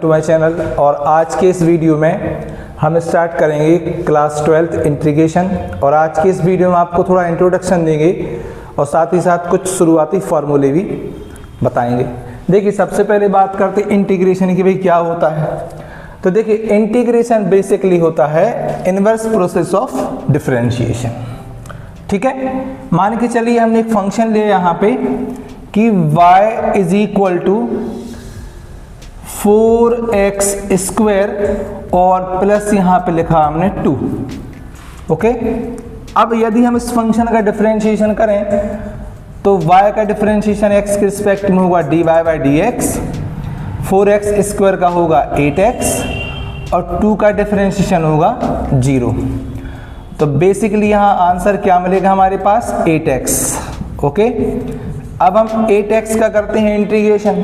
To my channel. और आज के इस वीडियो में हम स्टार्ट करेंगे क्लास 12th इंटीग्रेशन। और आज के इस वीडियो में आपको थोड़ा इंट्रोडक्शन देंगे और साथ ही साथ कुछ शुरुआती फार्मूले भी बताएंगे। देखिए, सबसे पहले बात करते हैं इंटीग्रेशन की, भाई क्या होता है। तो देखिए, इंटीग्रेशन बेसिकली होता है इनवर्स प्रोसेस ऑफ डिफरेंशिएशन। ठीक है, मान के चलिए हमने एक फंक्शन लिया यहाँ पे कि y is equal to 4x square और प्लस यहाँ पे लिखा हमने 2। ओके, अब यदि हम इस फंक्शन का डिफरेंशिएशन करें तो y का डिफरेंशिएशन x के रिस्पेक्ट में होगा dy by dx, 4x square का होगा 8x और 2 का डिफरेंशिएशन होगा 0। तो बेसिकली यहाँ आंसर क्या मिलेगा हमारे पास, 8x। ओके, अब हम 8x का करते हैं इंटीग्रेशन।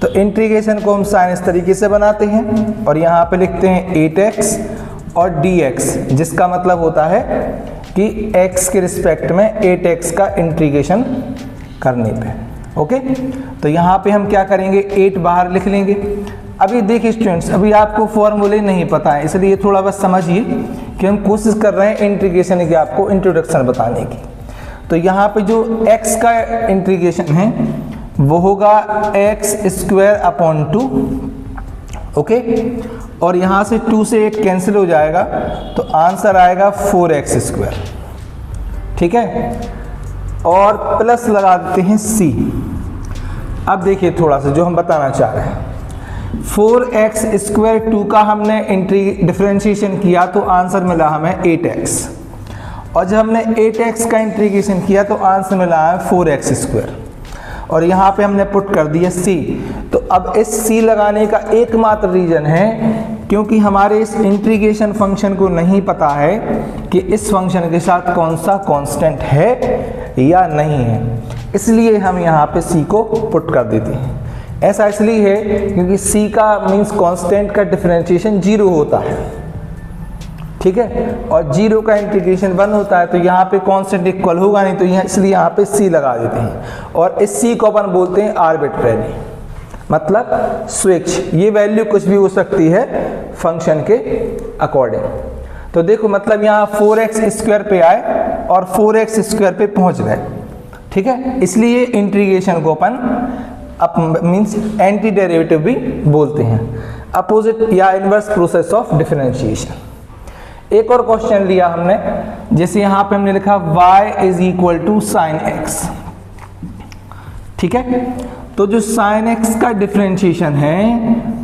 तो इंटीग्रेशन को हम साइन इस तरीके से बनाते हैं और यहाँ पे लिखते हैं 8x और dx, जिसका मतलब होता है कि x के रिस्पेक्ट में 8x का इंटीग्रेशन करने पे। ओके, तो यहाँ पे हम क्या करेंगे, 8 बाहर लिख लेंगे। अभी देखिए स्टूडेंट्स, अभी आपको फॉर्मूले नहीं पता है, इसलिए थोड़ा बस समझिए कि हम कोशिश कर रहे हैं इंटीग्रेशन की आपको इंट्रोडक्शन बताने की। तो यहाँ पे जो x का इंटीग्रेशन है वो होगा x स्क्वायर अपॉन 2। ओके, और यहाँ से 2 से 8 कैंसिल हो जाएगा तो आंसर आएगा 4x स्क्वायर। ठीक है, और प्लस लगा देते हैं c। अब देखिए थोड़ा सा जो हम बताना चाह रहे हैं, 4x स्क्वायर 2 का हमने डिफरेंशिएशन किया तो आंसर मिला हमें 8x, और जब हमने 8x का इंटीग्रेशन किया तो आंसर मिला है 4x स्क्वायर, और यहाँ पे हमने पुट कर दिया c। तो अब इस c लगाने का एकमात्र रीजन है क्योंकि हमारे इस इंटीग्रेशन फंक्शन को नहीं पता है कि इस फंक्शन के साथ कौन सा कांस्टेंट है या नहीं है, इसलिए हम यहाँ पे c को पुट कर देते हैं। ऐसा इसलिए है क्योंकि c का मीन्स कांस्टेंट का डिफरेंशिएशन 0 होता है। ठीक है, और 0 का इंटीग्रेशन 1 होता है, तो यहाँ पे कांस्टेंट इक्वल होगा नहीं, तो यहाँ इसलिए यहाँ पे c लगा देते हैं। और इस c को अपन बोलते हैं आर्बिट्रेरी, मतलब स्वेच्छ। ये वैल्यू कुछ भी हो सकती है फंक्शन के अकॉर्डिंग। तो देखो, मतलब यहाँ 4x स्क्वायर पे आए और 4x स्क्वायर पे पहुंच गए। ठीक है, इसलिए इंटीग्रेशन को अपन मीन्स एंटी डेरिवेटिव भी बोलते हैं, अपोजिट या इनवर्स प्रोसेस ऑफ डिफरेंशिएशन। एक और क्वेश्चन लिया हमने, जैसे यहाँ पे हमने लिखा y is equal to sine x। ठीक है, तो जो साइन x का डिफरेंशिएशन है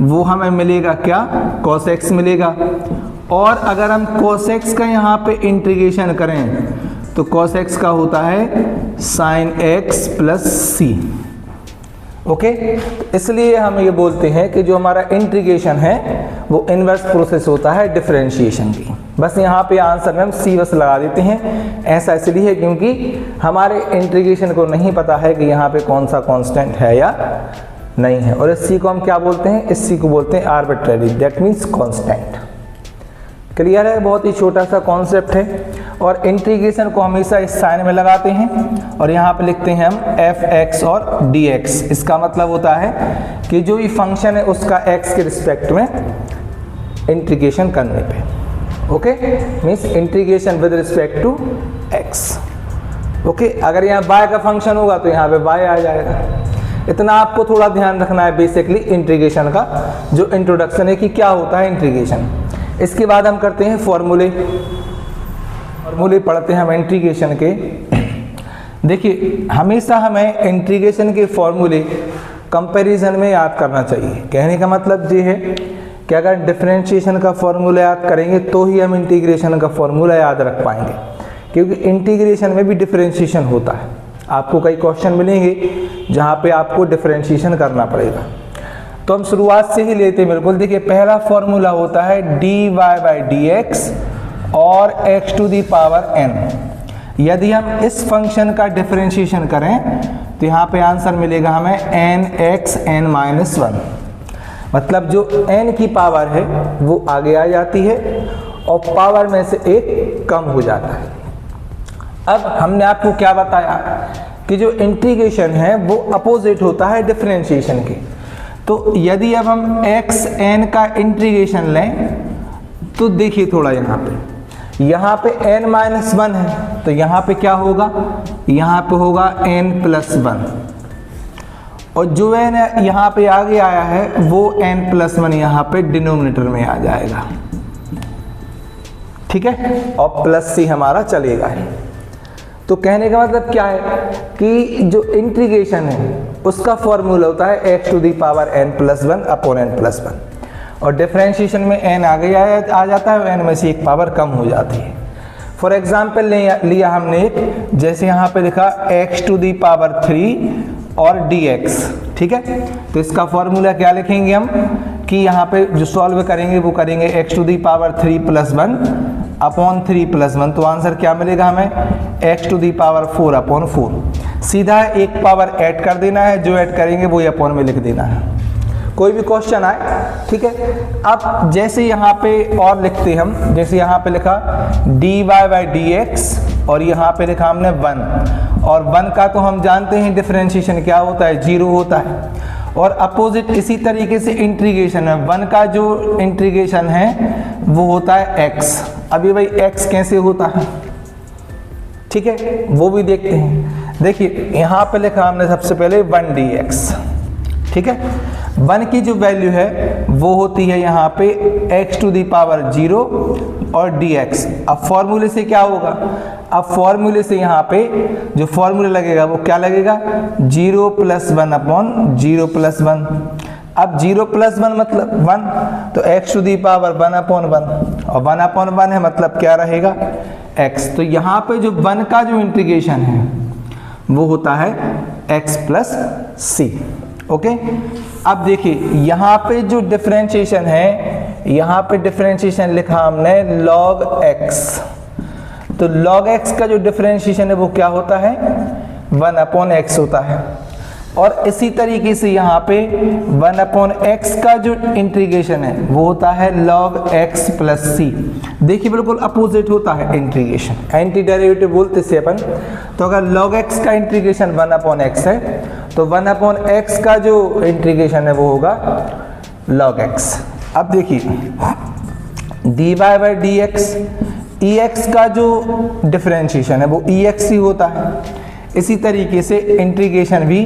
वो हमें मिलेगा क्या, cos x मिलेगा। और अगर हम cos x का यहाँ पे इंटीग्रेशन करें तो cos x का होता है sine x plus c। Okay, इसलिए हम ये बोलते हैं कि जो हमारा इंटीग्रेशन है वो इनवर्स प्रोसेस होता है डिफरेंशिएशन की। बस यहाँ पे आंसर में हम c बस लगा देते हैं। ऐसा इसलिए है क्योंकि हमारे इंटीग्रेशन को नहीं पता है कि यहाँ पे कौन सा कांस्टेंट है या नहीं है। और इस c को हम क्या बोलते हैं, इस c को बोलते हैं arbitrary, that means constant. Clear है, बहुत ही छोटा सा कॉन्सेप्ट है। और इंटीग्रेशन को हमेशा इस साइन में लगाते हैं और यहाँ पे लिखते हैं हम fx और dx। इसका मतलब होता है कि जो ये फंक्शन है उसका x के रिस्पेक्ट में इंटीग्रेशन करने पे। Okay, means integration with respect to x। Okay, अगर यहाँ y का फंक्शन होगा तो यहाँ पे y आ जाएगा। इतना आपको थोड़ा ध्यान रखना है बेसिकली इंटीग्रेशन का जो इंट्रोडक्शन है कि क्या होता है इंटीग्रेशन। इसके बाद हम करते हैं फॉर्मूले पढ़ते हैं हम इंटीग्रेशन के। देखिए, हमेशा हमें इंटीग्रेशन के फॉर्मूले कंपैरिजन में याद करना चाहिए। कहने का मतलब ये है कि अगर डिफरेंशिएशन का फॉर्मूला याद करेंगे तो ही हम इंटीग्रेशन का फॉर्मूला याद रख पाएंगे, क्योंकि इंटीग्रेशन में भी डिफरेंशिएशन होता है। आपको कई क्वेश्चन मिलेंगे जहाँ पे आपको डिफरेंशिएशन करना पड़ेगा। तो हम शुरुआत से ही लेते हैं बिल्कुल। देखिए, पहला फॉर्मूला होता है dy बाई dx और x to the power n। यदि हम इस फंक्शन का डिफरेंशिएशन करें तो यहाँ पे आंसर मिलेगा हमें nx n माइनस 1। मतलब जो n की पावर है वो आगे आ जाती है और पावर में से एक कम हो जाता है। अब हमने आपको क्या बताया कि जो इंटीग्रेशन है वो अपोजिट होता है डिफरेंशिएशन के। तो यदि अब हम एक्स एन का इंटीग्रेशन लें तो देखिए थोड़ा यहाँ पे n माइनस 1 है, तो यहाँ पे क्या होगा, यहाँ पे होगा n प्लस 1, और जो n यहाँ पे आगे आया है वो n प्लस 1 यहाँ पे डिनोमिनेटर में आ जाएगा, ठीक है, और प्लस सी हमारा चलेगा ही। तो कहने का मतलब क्या है कि जो इंटीग्रेशन है उसका फॉर्मूला होता है x to the power n plus 1 upon n plus 1, और डिफरेंशिएशन में n आगे आ जाता है और n में से एक पावर कम हो जाती है। फॉर एग्जाम्पल लिया हमने एक, जैसे यहाँ पे लिखा x टू दी पावर 3 और dx, ठीक है, तो इसका फॉर्मूला क्या लिखेंगे हम कि यहाँ पे जो सॉल्व करेंगे वो करेंगे x to the power 3 plus 1 upon 3 plus 1, तो आंसर क्या मिलेगा हमें x to the power 4 upon 4। सीधा एक पावर ऐड कर देना है, जो ऐड करेंगे वो अपॉन में लिख देना है, कोई भी क्वेश्चन आए, ठीक है। अब जैसे यहाँ पे और लिखते हम, जैसे यहाँ पे लिखा dy बाई dx और यहाँ पे लिखा हमने 1, और 1 का तो हम जानते हैं डिफरेंशिएशन क्या होता है, 0 होता है, और अपोजिट इसी तरीके से इंटीग्रेशन है, 1 का जो इंटीग्रेशन है वो होता है x। अभी भाई x कैसे होता है, ठीक है, वो भी देखते हैं। देखिए यहाँ पे लिखा हमने सबसे पहले 1 dx, ठीक है, 1 की जो वैल्यू है वो होती है यहाँ पे x टू दी पावर 0 और dx। अब फॉर्मूले से क्या होगा, अब फॉर्मूले से यहाँ पे जो फॉर्मूला लगेगा वो क्या लगेगा, 0 प्लस 1 अपॉन 0 प्लस 1। अब 0 प्लस 1 मतलब 1, तो x to the power 1 upon 1, और 1 अपॉन 1 है मतलब क्या रहेगा x। तो यहाँ पे जो 1 का जो इंटीग्रेशन है वो होता है x प्लस सी, ओके। अब देखिए यहाँ पे जो डिफरेंशिएशन है, यहाँ पे डिफरेंशिएशन लिखा हमने log x, तो log x का जो डिफरेंशिएशन है वो क्या होता है, 1 अपॉन x होता है, और इसी तरीके से यहाँ पे 1 अपॉन x का जो इंटीग्रेशन है वो होता है log x प्लस सी। देखिए बिल्कुल अपोजिट होता है इंटीग्रेशन, एंटी डेरिवेटिव बोलते इसे अपन। तो अगर log x का इंटीग्रेशन 1 अपॉन x है तो 1 अपॉन x का जो इंटीग्रेशन है वो होगा log x। अब देखिए dy बाई dx, ex का जो डिफरेंशिएशन है वो ex ही होता है, इसी तरीके से इंटीग्रेशन भी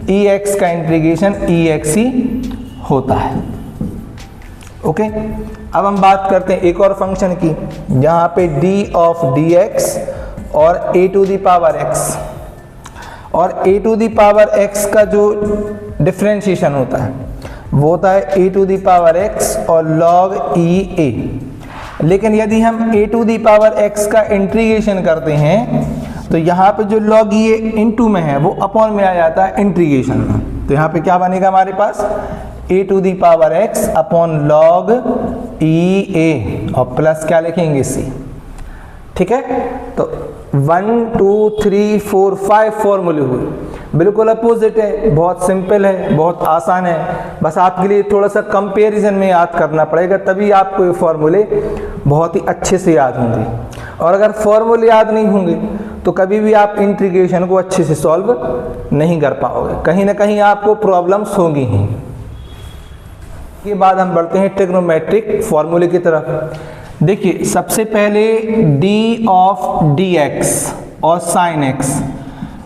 ex का इंटीग्रेशन ex ही होता है, ओके। अब हम बात करते हैं एक और फंक्शन की, यहाँ पे d ऑफ dx और a to the power x, और a to the power x का जो डिफरेंशिएशन होता है वो होता है a to the power x और log e a। लेकिन यदि हम a to the power x का इंटीग्रेशन करते हैं तो यहाँ पे जो log e a इनटू में है वो अपॉन में आ जाता है इंटीग्रेशन में, तो यहाँ पे क्या बनेगा हमारे पास a to the power x upon log e a, और प्लस क्या लिखेंगे c, ठीक है। तो 1 2 3 4 5 फॉर्मूले हुए, बिल्कुल अपोजिट है, बहुत सिंपल है, बहुत आसान है, बस आपके लिए थोड़ा सा कंपैरिजन में याद करना पड़ेगा, तभी आपको ये फॉर्मूले बहुत ही अच्छे से याद होंगे। और अगर फॉर्मूले याद नहीं होंगे तो कभी भी आप इंटीग्रेशन को अच्छे से सॉल्व नहीं कर पाओगे, कहीं ना कहीं आपको प्रॉब्लम्स होंगी ही। के बाद हम बढ़ते हैं ट्रिग्नोमेट्रिक फॉर्मूले की तरफ। देखिए सबसे पहले d ऑफ dx और sin x,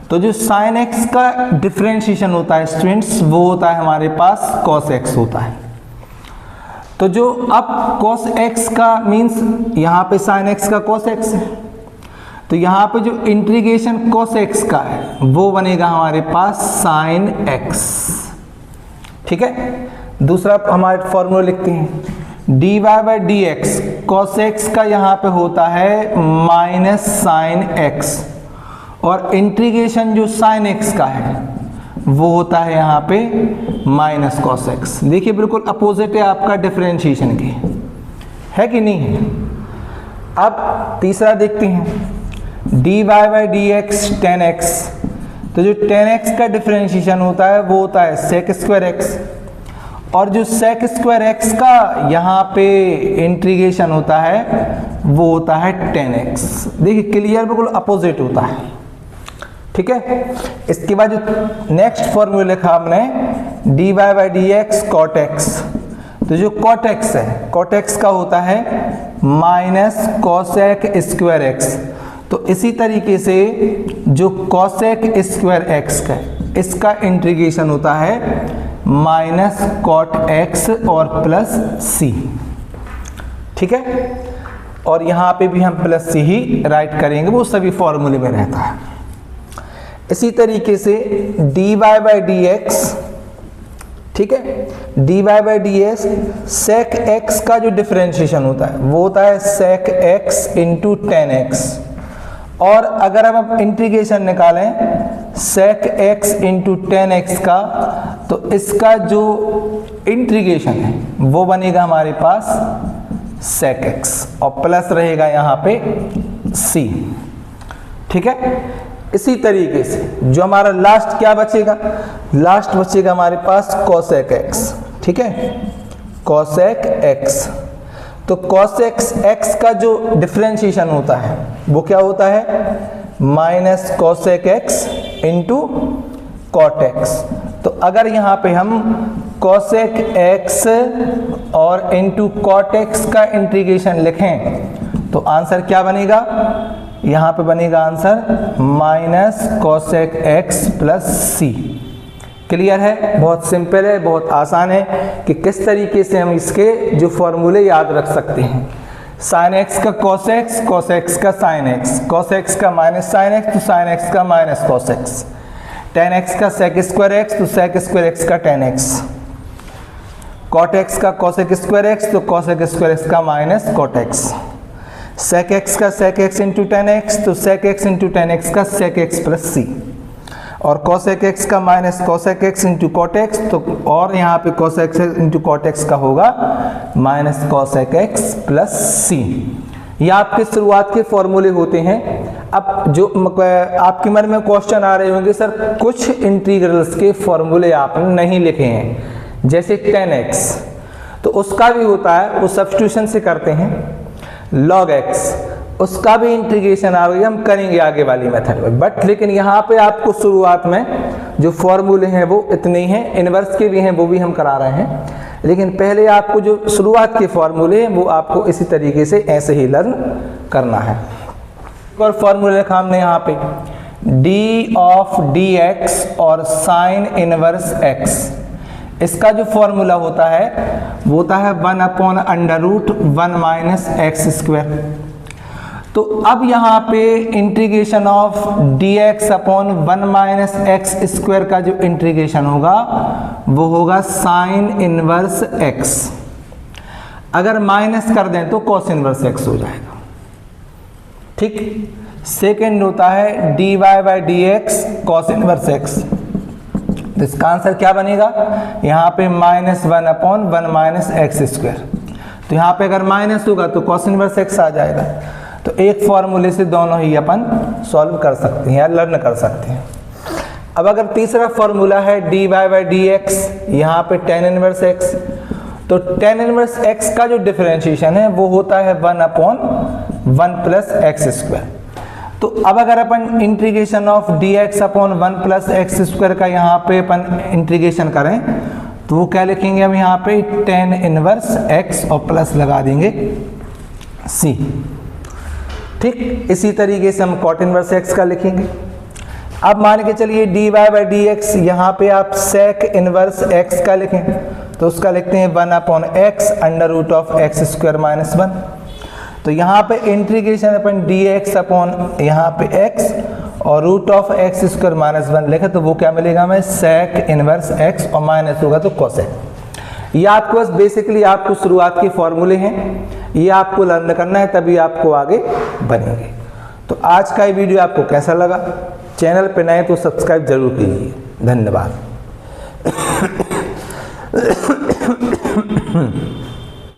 तो जो sin x का डिफरेंशिएशन होता है स्टूडेंट्स वो होता है हमारे पास cos x होता है। तो जो अब cos x का मीन्स यहाँ पे sin x का cos x है, तो यहाँ पे जो इंटीग्रेशन cos x का है वो बनेगा हमारे पास sin x, ठीक है। दूसरा हमारे फॉर्मूला लिखते हैं dy by dx, cos x का यहाँ पे होता है माइनस sin x, और इंटीग्रेशन जो sin x का है वो होता है यहाँ पे माइनस cos x। देखिए बिल्कुल अपोजिट है आपका डिफरेंशिएशन के, है कि नहीं है। अब तीसरा देखते हैं dy by dx tan x, तो जो tan x का डिफरेंशिएशन होता है वो होता है sec स्क्वायर x, और जो sec स्क्वायर x का यहाँ पे इंटीग्रेशन होता है वो होता है tan x। देखिए क्लियर, बिल्कुल अपोजिट होता है, ठीक है। इसके बाद जो नेक्स्ट फॉर्मूला लिखा हमने d y by d x cot x. तो जो कॉट एक्स है, कॉट एक्स का होता है माइनस कॉसेक स्क्वायर एक्स। तो इसी तरीके से जो कॉसेक स्क्वायर एक्स का है, इसका इंटीग्रेशन होता है माइनस कॉट एक्स और प्लस सी। ठीक है, और यहाँ पे भी हम प्लस सी ही राइट करेंगे, वो सभी फॉर्मूले में रहता है। इसी तरीके से d y by d x, ठीक है, d y by d x sec x का जो डिफरेंशिएशन होता है वो होता है sec x into tan x. और अगर हम अब इंटीग्रेशन निकालें sec x into tan x का, तो इसका जो इंटीग्रेशन है वो बनेगा हमारे पास सेक एक्स और प्लस रहेगा यहाँ पे सी। ठीक है, इसी तरीके से जो हमारा लास्ट क्या बचेगा, लास्ट बचेगा हमारे पास कॉसेक एक्स। ठीक है, कॉसेक एक्स। तो कॉसेक एक्स का जो डिफरेंशिएशन होता है वो क्या होता है minus cosec x into cot x. तो अगर यहाँ पे हम कॉसेक एक्स और इंटू कॉट एक्स का इंटीग्रेशन लिखें तो आंसर क्या बनेगा, यहाँ पे बनेगा answer minus cosec x plus C. Clear है, बहुत सिंपल है, बहुत आसान है कि किस तरीके से हम इसके जो फॉर्मूले याद रख सकते हैं। साइन एक्स का कॉस एक्स, कॉस एक्स का साइन एक्स, कॉस एक्स का माइनस साइन एक्स तो साइन एक्स का minus cos x, tan x का सेक स्क्वायर एक्स तो सेक स्क्वायर एक्स का टेन एक्स, कॉट एक्स का कॉसेक स्क्वायर एक्स तो cosec square x का minus cot x, sec x का sec x into tan x तो sec x into tan x का sec x plus c, और cosec x का minus cosec x into cot x तो, और यहाँ पे cosec x into cot x का होगा minus cosec x plus c. ये आपके शुरुआत के फॉर्मूले होते हैं। अब जो आपके मन में क्वेश्चन आ रहे होंगे, सर कुछ इंटीग्रल्स के फॉर्मूले आपने नहीं लिखे हैं, जैसे 10x, तो उसका भी होता है, वो सब्स्टिट्यूशन से करते हैं। log x, उसका भी इंटीग्रेशन आगे हम करेंगे आगे वाली मेथड में, बट लेकिन यहाँ पे आपको शुरुआत में जो फॉर्मूले हैं वो इतने ही हैं, इनवर्स के भी हैं वो भी हम करा रहे हैं, लेकिन पहले आपको जो शुरुआत के फॉर्मूले हैं वो आपको इसी तरीके से ऐसे ही लर्न करना है। और फॉर्मूला लिखा हमने यहाँ पे d ऑफ dx और साइन इनवर्स x, इसका जो फॉर्मूला होता है वो होता है 1/√1 माइनस एक्स स्क्वायर। तो अब यहाँ पे integration of dx upon 1 minus x square का जो इंटीग्रेशन होगा वो होगा साइन इनवर्स x। अगर माइनस कर दें तो कॉस इनवर्स x हो जाएगा। ठीक, सेकेंड होता है dy by d x cos inverse x। तो इसका आंसर क्या बनेगा, यहाँ पे -1/1 माइनस एक्स स्क्वायर। तो यहाँ पे अगर माइनस होगा तो कॉस इनवर्स x आ जाएगा। तो एक फॉर्मूले से दोनों ही अपन सॉल्व कर सकते हैं या लर्न कर सकते हैं। अब अगर तीसरा फॉर्मूला है dy बाई डी एक्स, यहाँ पे tan इनवर्स x, तो tan इनवर्स x का जो डिफरेंशिएशन है वो होता है 1/1 प्लस एक्स स्क्वायर। तो अब अगर अपन integration of dx upon 1 plus x square का यहाँ पे अपन इंटीग्रेशन करें तो वो क्या लिखेंगे हम यहाँ पे tan इनवर्स x और प्लस लगा देंगे c। ठीक, इसी तरीके से हम cot इनवर्स x का लिखेंगे। अब मान के चलिए dy बाई डी एक्स, यहाँ पे आप sec इनवर्स x का लिखें तो उसका लिखते हैं 1/x √(x स्क्वायर माइनस 1)। तो यहाँ पे इंटीग्रेशन अपन dx अपॉन यहाँ पे x और √(x स्क्वायर माइनस 1) लिखे तो वो क्या मिलेगा हमें sec इनवर्स x और माइनस होगा तो cosec। ये आपको बस बेसिकली आपको शुरुआत के फॉर्मूले हैं, ये आपको लर्न करना है तभी आपको आगे बढ़ेंगे। तो आज का ये वीडियो आपको कैसा लगा, चैनल पे नए तो सब्सक्राइब जरूर कीजिए। धन्यवाद।